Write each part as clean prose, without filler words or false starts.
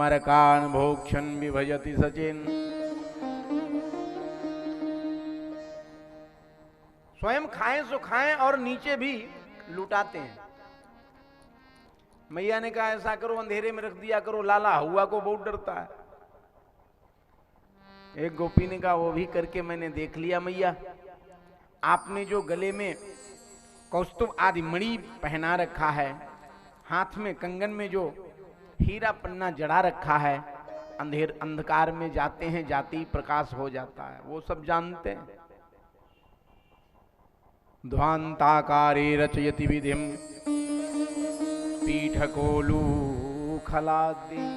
मरकान भोक्षण विभजति सचिन। स्वयं खाएं सो खाएं और नीचे भी लुटाते हैं। मैया ने कहा ऐसा करो अंधेरे में रख दिया करो, लाला हुआ को बहुत डरता है। एक गोपी ने कहा वो भी करके मैंने देख लिया मैया, आपने जो गले में कौस्तुभ आदि मणि पहना रखा है, हाथ में कंगन में जो हीरा पन्ना जड़ा रखा है, अंधकार में जाते हैं जाते ही प्रकाश हो जाता है, वो सब जानते हैं। ध्वांताकारे रचयति विधिम पीठकोलू खलादि।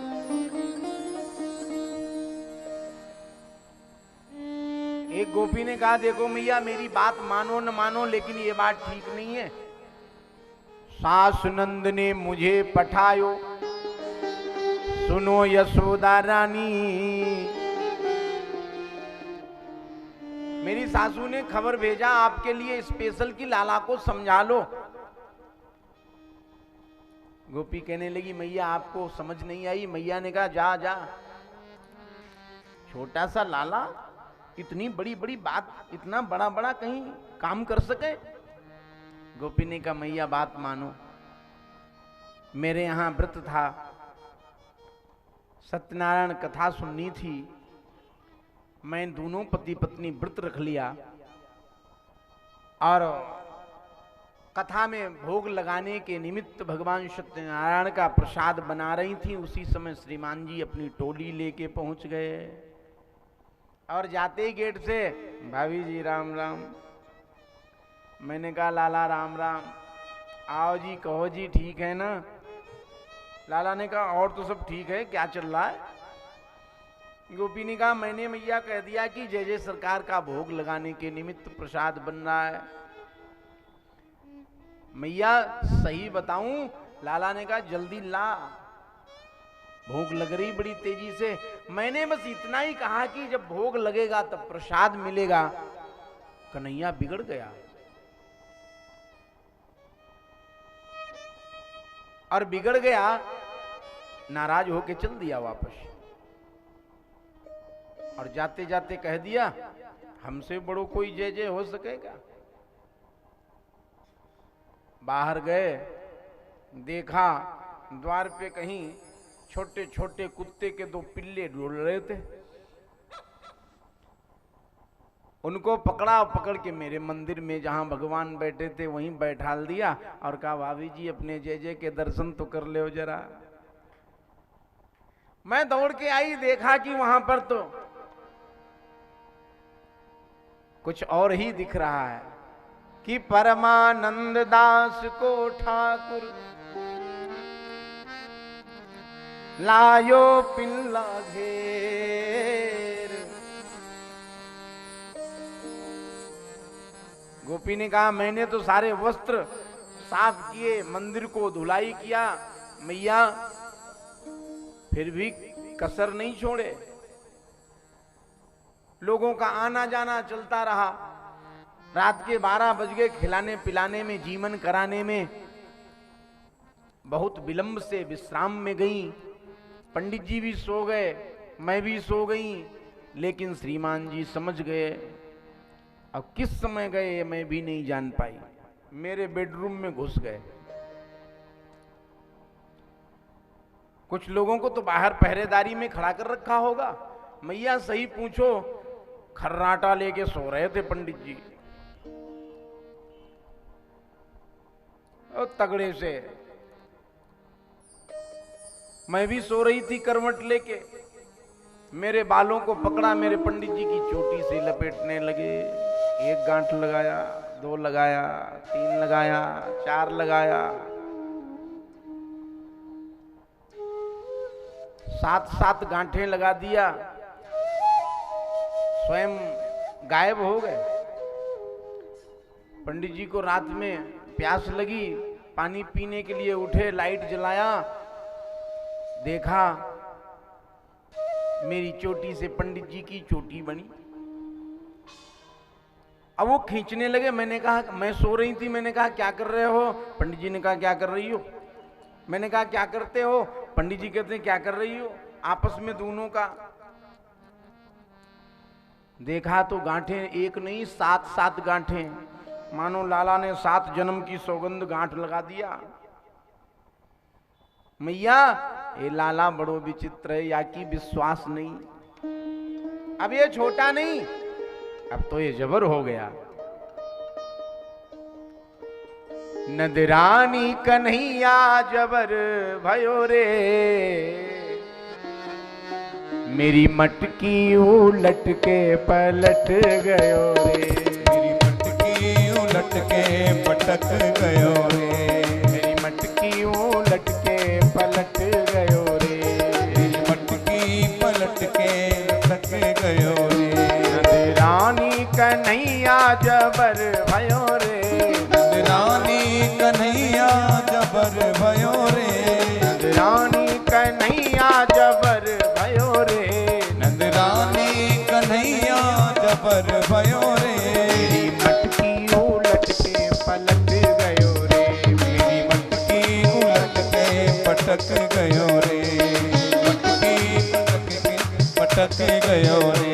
एक गोपी ने कहा देखो मैया मेरी बात मानो न मानो, लेकिन ये बात ठीक नहीं है। सास नंद ने मुझे पठायो, सुनो यशोदा रानी। मेरी सासू ने खबर भेजा आपके लिए स्पेशल की लाला को समझा लो। गोपी कहने लगी मैया आपको समझ नहीं आई। मैया ने कहा जा जा, छोटा सा लाला इतनी बड़ी बड़ी बात, इतना बड़ा बड़ा कहीं काम कर सके। गोपी ने कहा मैया बात मानो, मेरे यहां व्रत था, सत्यनारायण कथा सुननी थी, मैं दोनों पति पत्नी व्रत रख लिया और कथा में भोग लगाने के निमित्त भगवान सत्यनारायण का प्रसाद बना रही थी। उसी समय श्रीमान जी अपनी टोली लेके पहुंच गए और जाते ही गेट से भाभी जी राम राम। मैंने कहा लाला राम राम। आओ जी कहो जी ठीक है ना। लाला ने कहा और तो सब ठीक है, क्या चल रहा है। गोपी ने कहा मैंने मैया कह दिया कि जय जय सरकार का भोग लगाने के निमित्त प्रसाद बन रहा है। मैया सही बताऊं, लाला ने कहा जल्दी ला, भोग लग रही बड़ी तेजी से। मैंने बस इतना ही कहा कि जब भोग लगेगा तब प्रसाद मिलेगा। कन्हैया बिगड़ गया और बिगड़ गया, नाराज होके चल दिया वापस और जाते जाते कह दिया हमसे बड़ो कोई जय जय हो सकेगा। बाहर गए, देखा द्वार पे कहीं छोटे छोटे कुत्ते के दो पिल्ले डोल रहे थे। उनको पकड़ा, पकड़ के मेरे मंदिर में जहां भगवान बैठे थे वहीं बैठाल दिया और कहा भाभी जी अपने जय जय के दर्शन तो कर ले जरा। मैं दौड़ के आई, देखा कि वहां पर तो कुछ और ही दिख रहा है कि परमानंद दास को ठाकुर लायो पिल्ला घेर। गोपी ने कहा मैंने तो सारे वस्त्र साफ किए, मंदिर को धुलाई किया, मैया फिर भी कसर नहीं छोड़े। लोगों का आना जाना चलता रहा। रात के 12 बज गए, खिलाने पिलाने में, जीवन कराने में बहुत विलंब से विश्राम में गई। पंडित जी भी सो गए, मैं भी सो गई, लेकिन श्रीमान जी समझ गए। अब किस समय गए मैं भी नहीं जान पाई। मेरे बेडरूम में घुस गए। कुछ लोगों को तो बाहर पहरेदारी में खड़ा कर रखा होगा। मैया सही पूछो, खर्राटा लेके सो रहे थे पंडित जी और तगड़े से। मैं भी सो रही थी करवट लेके। मेरे बालों को पकड़ा, मेरे पंडित जी की चोटी से लपेटने लगे। एक गांठ लगाया, 2 लगाया, 3 लगाया, 4 लगाया, 7 गांठें लगा दिया। स्वयं गायब हो गए। पंडित जी को रात में प्यास लगी, पानी पीने के लिए उठे, लाइट जलाया, देखा मेरी चोटी से पंडित जी की चोटी बनी। अब वो खींचने लगे। मैंने कहा, मैं सो रही थी, मैंने कहा क्या कर रहे हो? पंडित जी ने कहा क्या कर रही हो? मैंने कहा क्या करते हो? पंडित जी कहते हैं क्या कर रही हो? आपस में दोनों का देखा तो गांठें एक नहीं 7-7 गांठें, मानो लाला ने 7 जन्म की सौगंध गांठ लगा दिया। मैया ये लाला बड़ो विचित्र है, या की विश्वास नहीं। अब ये छोटा नहीं, अब तो ये जबर हो गया। नदरानी कन्हैया जबर भयो रे, मेरी मटकी उलट के पलट गयो रे, मेरी मटकी उलट के पटक गयो रे, मेरी मटकी उलट के पलट गयो रे, मेरी मटकी पलट के लटक गयो रे। नदरानी कन्हैया जबर भयो रे, नदरानी कन्हैया जबर भयो रे, नदरानी कन्हैया जबर भयो रे, नदरानी कन्हैया जबर भयो रे, मेरी मटकी उलट के पलट गयो रे, मेरी मटकी उलट के पटक गयो रे, मटकी पटक गयो रे।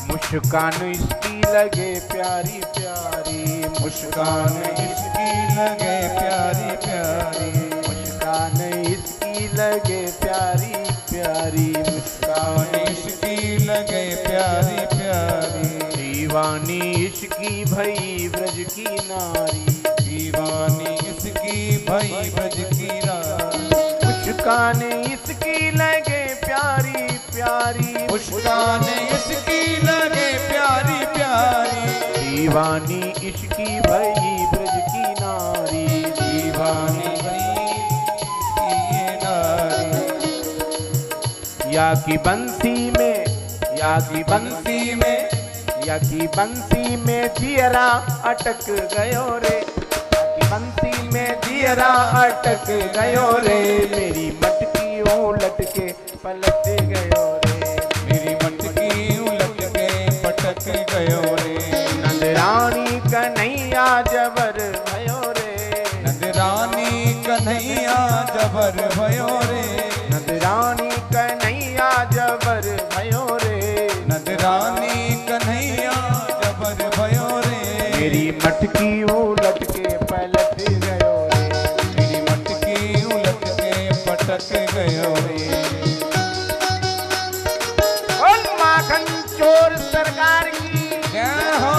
मुस्कान इसकी लगे प्यारी प्यारी, मुस्कान इसकी लगे प्यारी प्यारी, मुस्कान इसकी लगे प्यारी प्यारी, मुस्कान इसकी लगे प्यारी प्यारी, दीवानी इसकी भई ब्रज की नारी, दीवानी इसकी भई ब्रज की नारी, मुस्कान इसकी लगे प्यारी प्यारी, मुस्कान इसकी लगे प्यारी प्यारी, दीवानी इसकी भई ब्रज की नारी, दीवानी भई ये नारी। या की बंसी में, या की बंसी बंसी में, या की बंसी में जियरा अटक गयो रे, या की बंसी में जियरा अटक गयो रे, मेरी मटकी उलट के पलट गयो रे, मेरी मटकी उलट के पटक गयो रे, नंदरानी कन्हैया जबर भयो रे, नंदरानी कन्हैया जबर भयो रे, नंदरानी कन्हैया जबर भयो रे, नंदरानी कन्हैया जबर भयो रे, मेरी मटकी उलट के पलट गयो रे, मेरी मटकी उलट के पटक गयो रे। बोल माखन चोर सरकार की जय हो।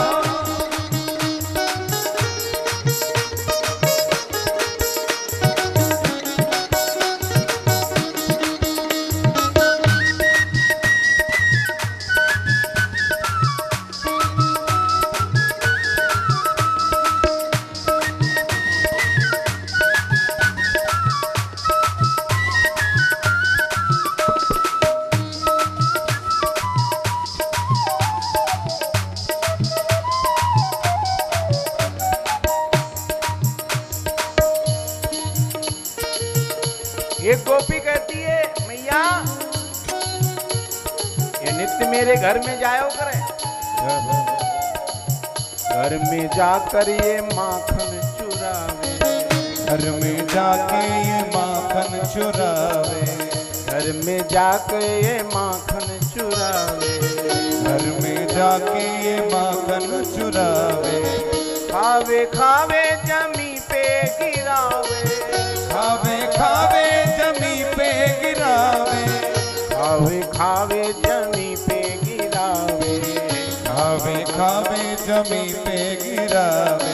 एक गोपी कहती है मैया ये नित्य मेरे घर में जायो करे, घर में जाकर ये माखन चुरावे, घर में जाके ये माखन चुरावे, घर में जाकर ये माखन चुरावे, घर में जाके ये माखन चुरावे, खावे खावे जमी पे गिरावे, खावे खावे जमी पे गिरावे, खावे खावे जमी पे गिरावे, खावे खावे जमी पे गिरावे,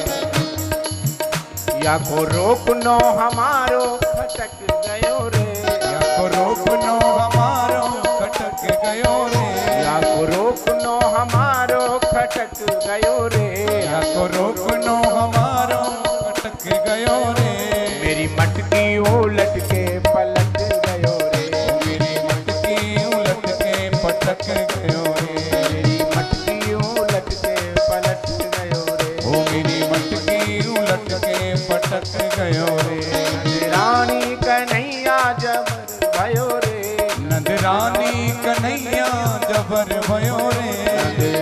या को रोक नो हमारो खटक गयो रे, या को रोक नो हमारो खटक गयो रे, या को रोक नो हमारो खटक गयो रे, या को रोक नो हमारो खटक गयो रे। मेरी मटकी उलट के पलट गयो रे, मेरी मटकी उलट के पटक गयो रे, मेरी मटकी उलट के पलट गयो रे, ओ मेरी मटकी उलट के पटक गयो रे। रानी कन्हैया जबर भयो रे, नंदरानी कन्हैया जबर भयो रे,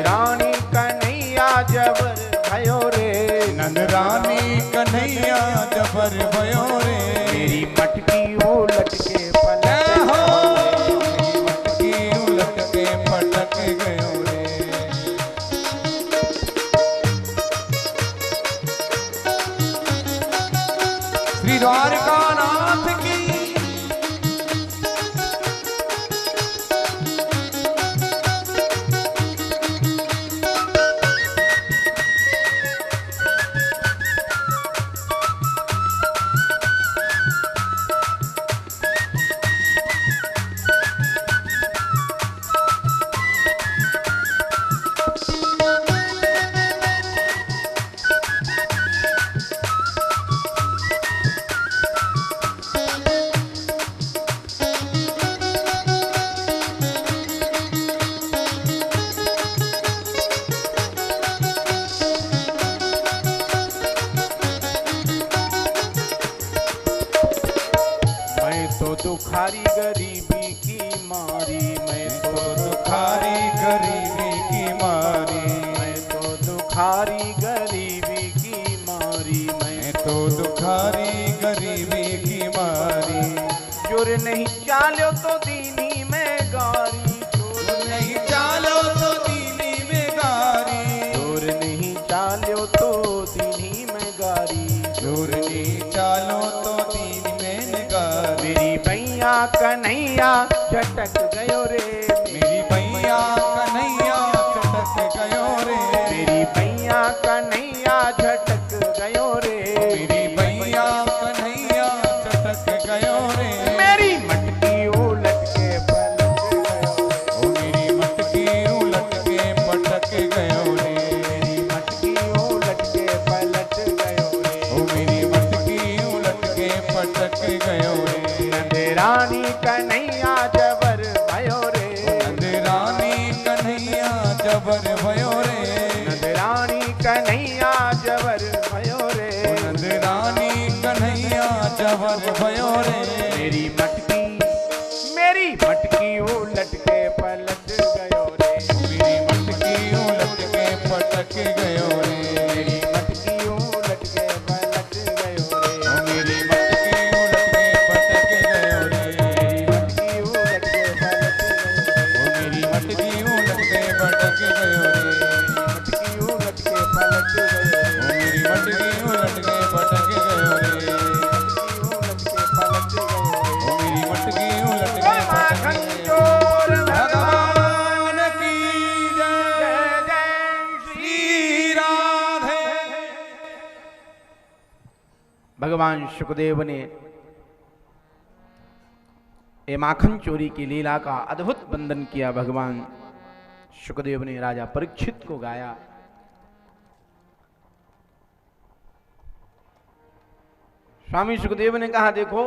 रानी कन्हैया जबर भयो रे, नंदरानी कन्हैया जबर भयो रे। मेरी मटकी उलट के पलट जय हो, गयो रे। मेरी मटकी उलट के पटक गयो रे। श्री द्वारकानाथ की दुखारी गरीबी की मारी, मैं तो दुखारी गरीबी की मारी, मैं तो दुखारी गरीबी की मारी, मैं तो दुखारी गरीबी की मारी। जोर नहीं चालो तो दीनी में गारी, जोर नहीं चालो तो दीनी में गारी, जोर नहीं चालो तो दीनी में गारी, जोर नहीं चालो तो दीन में निगारी। मेरी भैया कन्हैया झटक गयो रे, मेरी भैया कन्हैया चटक गयो रे, मेरी भैया कन्हैया झटक गयो रे, मेरी भैया कन्हैया चटक गयो रे। मेरी मटकी उलट के पलट गयो, ओ मेरी मटकी उलट के पटक गयो रे, मेरी मटकी उलट के पलट गयो रे, ओ मेरी मटकी उलट के पटक गयो रे। रानी कन्हैया जबर भयो रे, नंदरानी कन्हैया जबर भयो रे, रानी कन्हैया जबर भयो रे, नंदरानी कन्हैया जबर भयो रे। मेरी मटकी उलट के पलट गयो रे, मेरी मटकी उलट के पटक गयो रे, मेरी मटकी उलट के पलट गयो रे, ओ मेरी मटकी उलट के पटक गयो रे, मटकी उलट के पलट गयो ओ मेरी मटकी उलट के पटक गयो रे, मटकी उलट के पलट गयो ओ मेरी मटकी उलट के पटक गयो रे, उलट के पलट गयो ओ मेरी मटकी उलट के पटक माखन गयो। चोर भगवान की जय, जय जय श्री राधे। भगवान सुखदेव ने ये माखन चोरी की लीला का अद्भुत बंधन किया। भगवान सुखदेव ने राजा परीक्षित को गाया। स्वामी सुखदेव ने कहा, देखो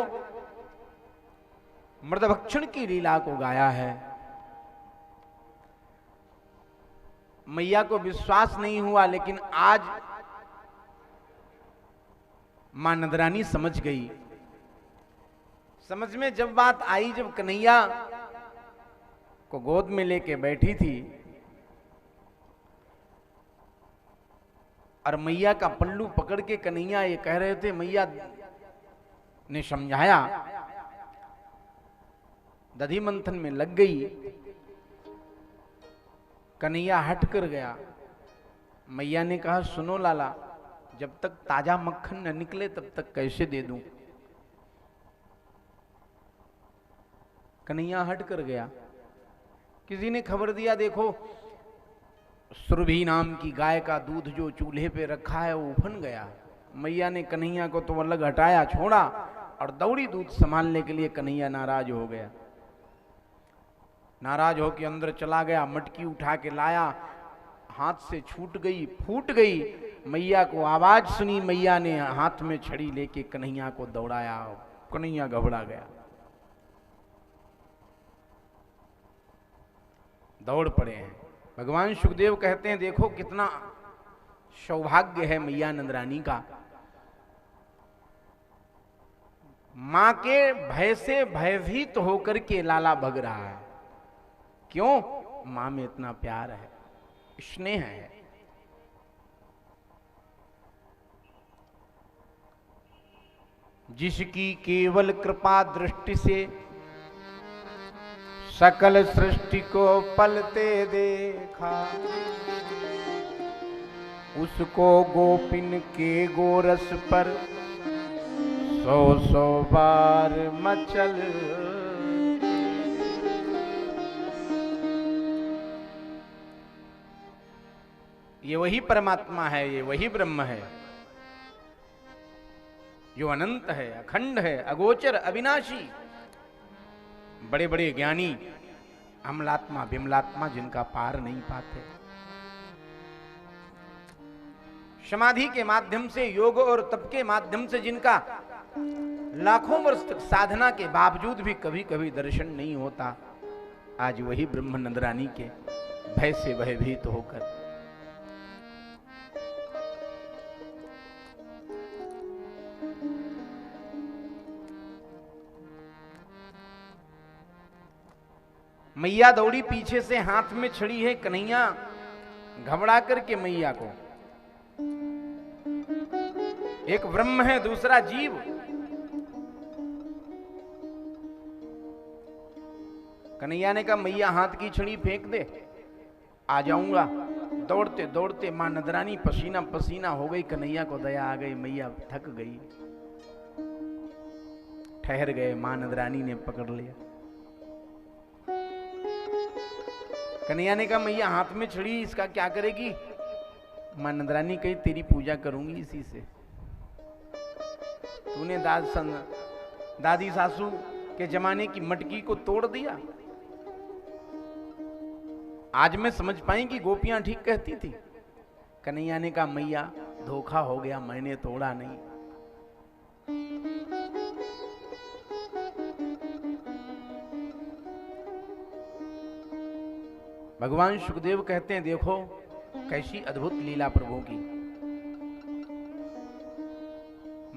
मृदभक्षण की लीला को गाया है, मैया को विश्वास नहीं हुआ, लेकिन आज मां नंदरानी समझ गई। समझ में जब बात आई, जब कन्हैया को गोद में लेके बैठी थी और मैया का पल्लू पकड़ के कन्हैया ये कह रहे थे, मैया ने समझाया, दधी मंथन में लग गई। कन्हैया हट कर गया। मैया ने कहा, सुनो लाला, जब तक ताजा मक्खन न निकले तब तक कैसे दे दूं। कन्हैया हट कर गया। किसी ने खबर दिया, देखो सुरभि नाम की गाय का दूध जो चूल्हे पे रखा है वो उफन गया। मैया ने कन्हैया को तो अलग हटाया, छोड़ा और दौड़ी दूध संभालने के लिए। कन्हैया नाराज हो गया, नाराज होकर अंदर चला गया, मटकी उठा के लाया, हाथ से छूट गई, फूट गई। मैया को आवाज सुनी, मैया ने हाथ में छड़ी लेके कन्हैया को दौड़ाया। कन्हैया घबरा गया, दौड़ पड़े हैं। भगवान सुखदेव कहते हैं देखो कितना सौभाग्य है मैया नंदरानी का। मां के भय से भयभीत होकर के लाला भग रहा है। क्यों? मां में इतना प्यार है, स्नेह है। जिसकी केवल कृपा दृष्टि से सकल सृष्टि को पलते देखा, उसको गोपिन के गोरस पर 100 बार मचल। ये वही परमात्मा है, ये वही ब्रह्म है जो अनंत है, अखंड है, अगोचर, अविनाशी। बड़े बड़े ज्ञानी अमलात्मा विमलात्मा जिनका पार नहीं पाते, समाधि के माध्यम से, योग और तप के माध्यम से जिनका लाखों वर्ष तक साधना के बावजूद भी कभी कभी दर्शन नहीं होता, आज वही ब्रह्म नंदरानी के भय से भयभीत होकर मैया दौड़ी पीछे से, हाथ में छड़ी है। कन्हैया घबरा करके मैया को, एक ब्रह्म है दूसरा जीव, कन्हैया ने कहा मैया हाथ की छड़ी फेंक दे, आ जाऊंगा। दौड़ते दौड़ते मां नंदरानी पसीना पसीना हो गई। कन्हैया को दया आ गई, मैया थक गई, ठहर गए। मां नंदरानी ने पकड़ लिया। कन्हैया ने कहा मैया हाथ में छड़ी, इसका क्या करेगी? मां नंदरानी कही तेरी पूजा करूंगी इसी से। तूने दादी सासू के जमाने की मटकी को तोड़ दिया। आज मैं समझ पाई कि गोपियां ठीक कहती थी। कन्हैया ने कहा मैया धोखा हो गया, मैंने तोड़ा नहीं। भगवान सुखदेव कहते हैं देखो कैसी अद्भुत लीला प्रभु की।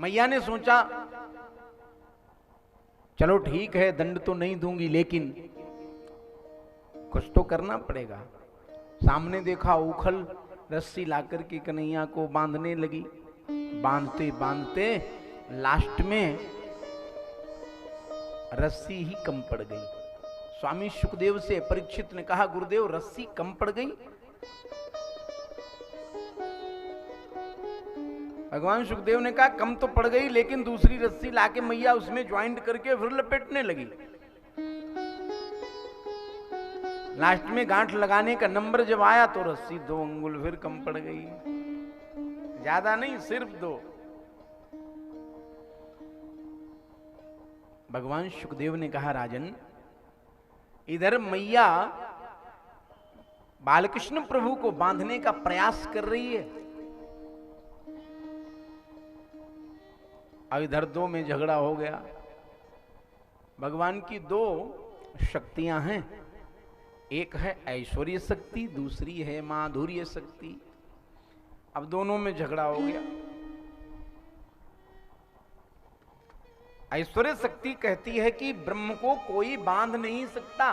मैया ने सोचा चलो ठीक है, दंड तो नहीं दूंगी, लेकिन कुछ तो करना पड़ेगा। सामने देखा उखल रस्सी लाकर के कन्हैया को बांधने लगी। बांधते बांधते लास्ट में रस्सी ही कम पड़ गई। स्वामी सुखदेव से परीक्षित ने कहा गुरुदेव रस्सी कम पड़ गई? भगवान सुखदेव ने कहा कम तो पड़ गई, लेकिन दूसरी रस्सी लाके मैया उसमें ज्वाइंट करके फिर लपेटने लगी। लास्ट में गांठ लगाने का नंबर जब आया तो रस्सी 2 अंगुल फिर कम पड़ गई। ज्यादा नहीं, सिर्फ 2। भगवान सुखदेव ने कहा राजन, इधर मैया बालकृष्ण प्रभु को बांधने का प्रयास कर रही है, अब इधर 2 में झगड़ा हो गया। भगवान की 2 शक्तियां हैं, एक है ऐश्वर्य शक्ति, दूसरी है माधुर्य शक्ति। अब दोनों में झगड़ा हो गया। ऐश्वर्य शक्ति कहती है कि ब्रह्म को कोई बांध नहीं सकता,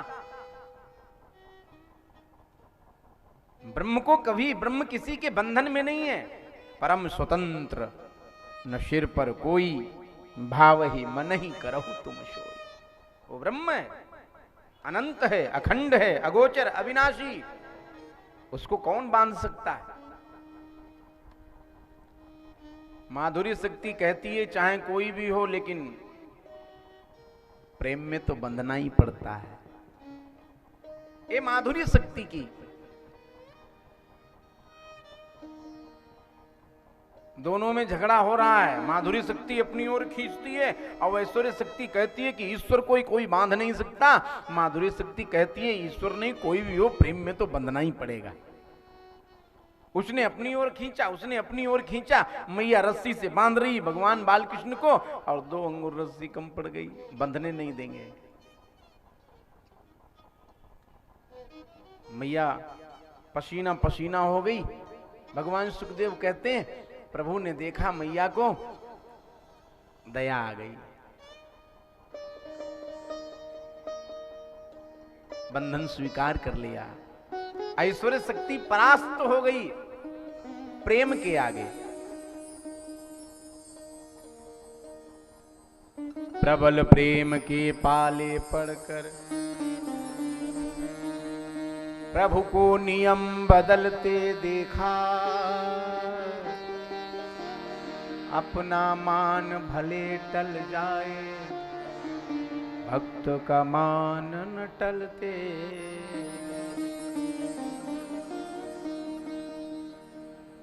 ब्रह्म को कभी, ब्रह्म किसी के बंधन में नहीं है, परम स्वतंत्र, न सिर पर कोई, भाव ही मन ही करहु तुम सोई। वो ब्रह्म है, अनंत है, अखंड है, अगोचर, अविनाशी, उसको कौन बांध सकता है? माधुर्य शक्ति कहती है चाहे कोई भी हो, लेकिन प्रेम में तो बंधना ही पड़ता है। ये माधुर्य शक्ति की। दोनों में झगड़ा हो रहा है। माधुरी शक्ति अपनी ओर खींचती है और ऐश्वर्य शक्ति कहती है कि ईश्वर कोई बांध नहीं सकता। माधुरी शक्ति कहती है ईश्वर नहीं, कोई भी हो, प्रेम में तो बंधना ही पड़ेगा। उसने अपनी ओर खींचा, उसने अपनी ओर खींचा, मैया रस्सी से बांध रही भगवान बालकृष्ण को, और 2 अंगुल रस्सी कम पड़ गई, बंधने नहीं देंगे। मैया पसीना पसीना हो गई। भगवान सुखदेव कहते हैं प्रभु ने देखा मैया को, दया आ गई, बंधन स्वीकार कर लिया। ऐश्वर्य शक्ति परास्त हो गई प्रेम के आगे। प्रबल प्रेम के पाले पड़कर प्रभु को नियम बदलते देखा, अपना मान भले टल जाए, भक्त का मान न टलते।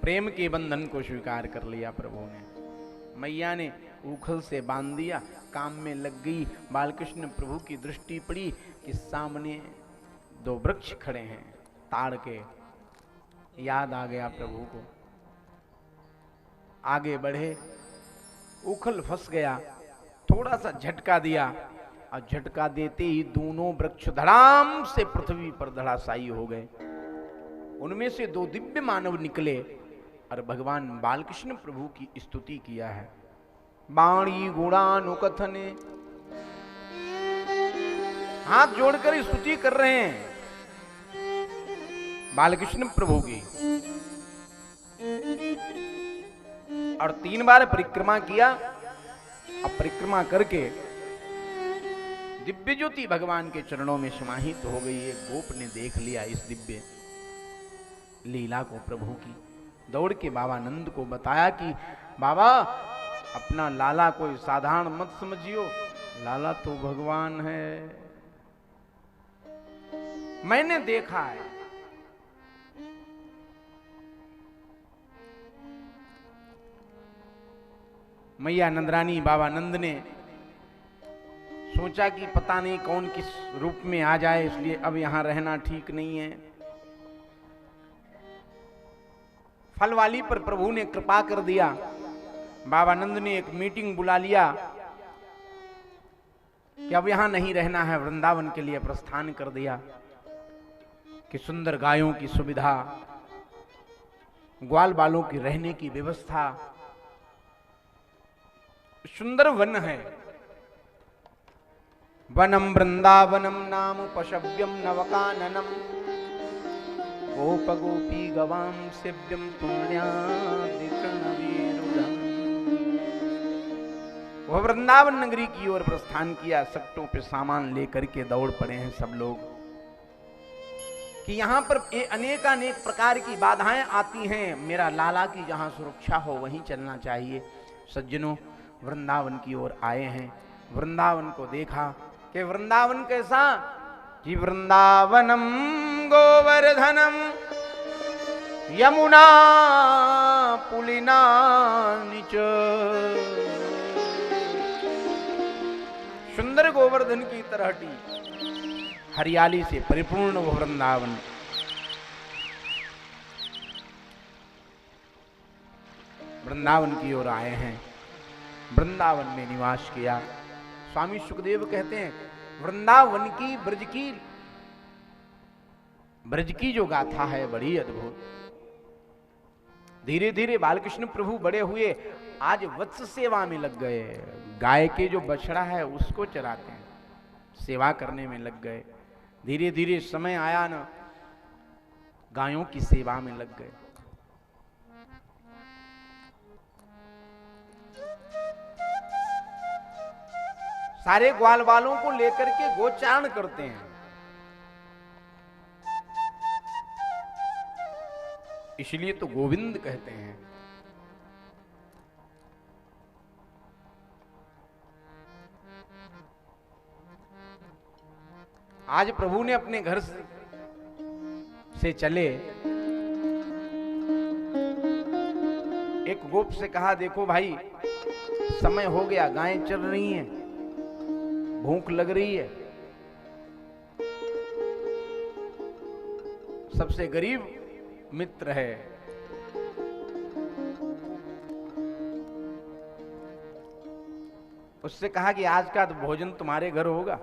प्रेम के बंधन को स्वीकार कर लिया प्रभु ने। मैया ने उखल से बांध दिया, काम में लग गई। बालकृष्ण प्रभु की दृष्टि पड़ी कि सामने 2 वृक्ष खड़े हैं ताड़ के। याद आ गया प्रभु को, आगे बढ़े, उखल फंस गया, थोड़ा सा झटका दिया और झटका देते ही दोनों वृक्ष धड़ाम से पृथ्वी पर धड़ाशायी हो गए। उनमें से 2 दिव्य मानव निकले और भगवान बालकृष्ण प्रभु की स्तुति किया है। बाणी गुणानुकथने, हाथ जोड़कर स्तुति कर रहे हैं बालकृष्ण प्रभु की। और 3 बार परिक्रमा किया। अब परिक्रमा करके दिव्य ज्योति भगवान के चरणों में समाहित हो गई। एक गोप ने देख लिया इस दिव्य लीला को प्रभु की, दौड़ के बाबा नंद को बताया कि बाबा अपना लाला कोई साधारण मत समझियो, लाला तो भगवान है, मैंने देखा है। मैया नंदरानी बाबा नंद ने सोचा कि पता नहीं कौन किस रूप में आ जाए, इसलिए अब यहां रहना ठीक नहीं है। फलवाली पर प्रभु ने कृपा कर दिया। बाबा नंद ने एक मीटिंग बुला लिया कि अब यहां नहीं रहना है, वृंदावन के लिए प्रस्थान कर दिया। कि सुंदर गायों की सुविधा, ग्वाल बालों की रहने की व्यवस्था, सुंदर वन है। वनम वृंदावनम नाम पशव्यम नवकाननम, गोप गोपी गवाम सेव्यम पुण्यादिकर्णवीरुदम। वह वृंदावन नगरी की ओर प्रस्थान किया। सट्टों पे सामान लेकर के दौड़ पड़े हैं सब लोग कि यहां पर अनेकानेक प्रकार की बाधाएं आती हैं, मेरा लाला की जहां सुरक्षा हो वहीं चलना चाहिए। सज्जनों, वृंदावन की ओर आए हैं। वृंदावन को देखा कि वृंदावन कैसा, कि वृंदावनम गोवर्धनम यमुना पुलिना निच। सुंदर गोवर्धन की तरहटी, हरियाली से परिपूर्ण वो वृंदावन। वृंदावन की ओर आए हैं, वृंदावन में निवास किया। स्वामी सुखदेव कहते हैं वृंदावन की ब्रज की जो गाथा है बड़ी अद्भुत। धीरे धीरे बालकृष्ण प्रभु बड़े हुए, आज वत्स सेवा में लग गए। गाय के जो बछड़ा है उसको चराते हैं, सेवा करने में लग गए। धीरे धीरे समय आया ना, गायों की सेवा में लग गए। सारे ग्वाल वालों को लेकर के गोचारण करते हैं। इसलिए तो गोविंद कहते हैं। आज प्रभु ने अपने घर से चले एक गोप से कहा, देखो भाई समय हो गया, गायें चल रही हैं, भूख लग रही है, सबसे गरीब मित्र है, उससे कहा कि आज का तो भोजन तुम्हारे घर होगा।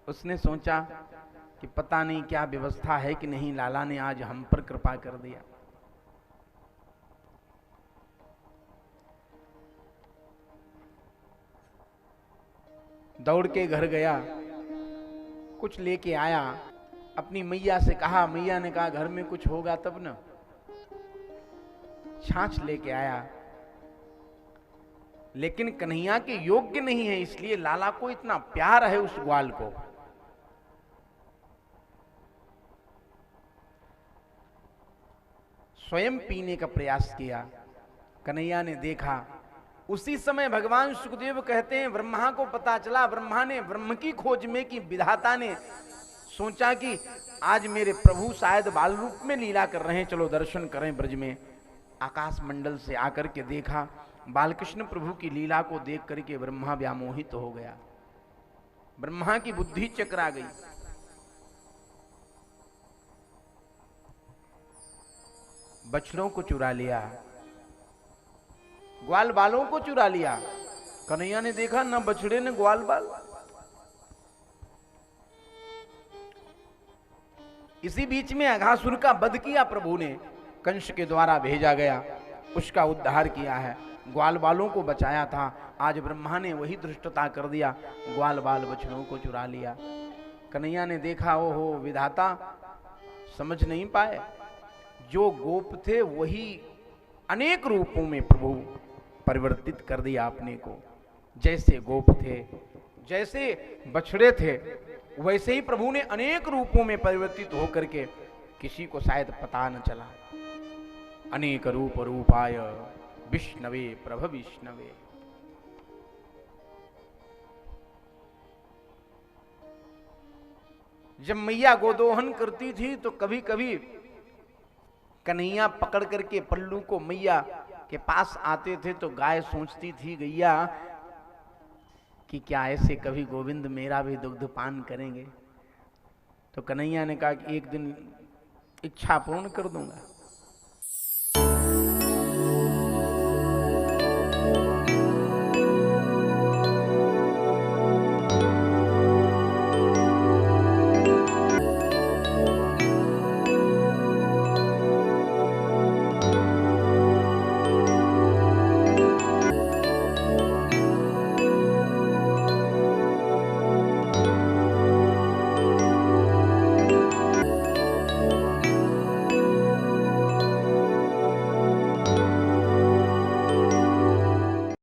उसने सोचा कि पता नहीं क्या व्यवस्था है कि नहीं, लाला ने आज हम पर कृपा कर दिया। दौड़ के घर गया, कुछ लेके आया, अपनी मैया से कहा, मैया ने कहा घर में कुछ होगा तब ना। छाछ लेके आया, लेकिन कन्हैया के योग्य नहीं है, इसलिए लाला को इतना प्यार है उस ग्वाल को। स्वयं पीने का प्रयास किया, कन्हैया ने देखा। उसी समय भगवान सुखदेव कहते हैं, ब्रह्मा को पता चला, ब्रह्मा ने ब्रह्म की खोज में कि विधाता ने सोचा कि आज मेरे प्रभु शायद बाल रूप में लीला कर रहे हैं, चलो दर्शन करें ब्रज में। आकाश मंडल से आकर के देखा, बालकृष्ण प्रभु की लीला को देख करके ब्रह्मा व्यामोहित हो गया, ब्रह्मा की बुद्धि चकरा गई। बछड़ों को चुरा लिया, ग्वाल बालों को चुरा लिया। कन्हैया ने देखा न बछड़े न ग्वाल बाल। इसी बीच में अघासुर का वध किया प्रभु ने, कंस के द्वारा भेजा गया, उसका उद्धार किया है, ग्वाल बालों को बचाया था। आज ब्रह्मा ने वही दृष्टता कर दिया, ग्वाल बाल बछड़ों को चुरा लिया। कन्हैया ने देखा, ओहो विधाता समझ नहीं पाए, जो गोप थे वही अनेक रूपों में प्रभु परिवर्तित कर दिया अपने को। जैसे गोप थे, जैसे बछड़े थे, वैसे ही प्रभु ने अनेक रूपों में परिवर्तित होकर के, किसी को शायद पता न चला। अनेक रूप रूपाय विष्णवे प्रभ विष्णवे। जब मैया गोदोहन करती थी तो कभी कभी कन्हैया पकड़ करके पल्लू को मैया के पास आते थे, तो गाय सोचती थी गैया कि क्या ऐसे कभी गोविंद मेरा भी दुग्ध पान करेंगे। तो कन्हैया ने कहा कि एक दिन इच्छा पूर्ण कर दूंगा।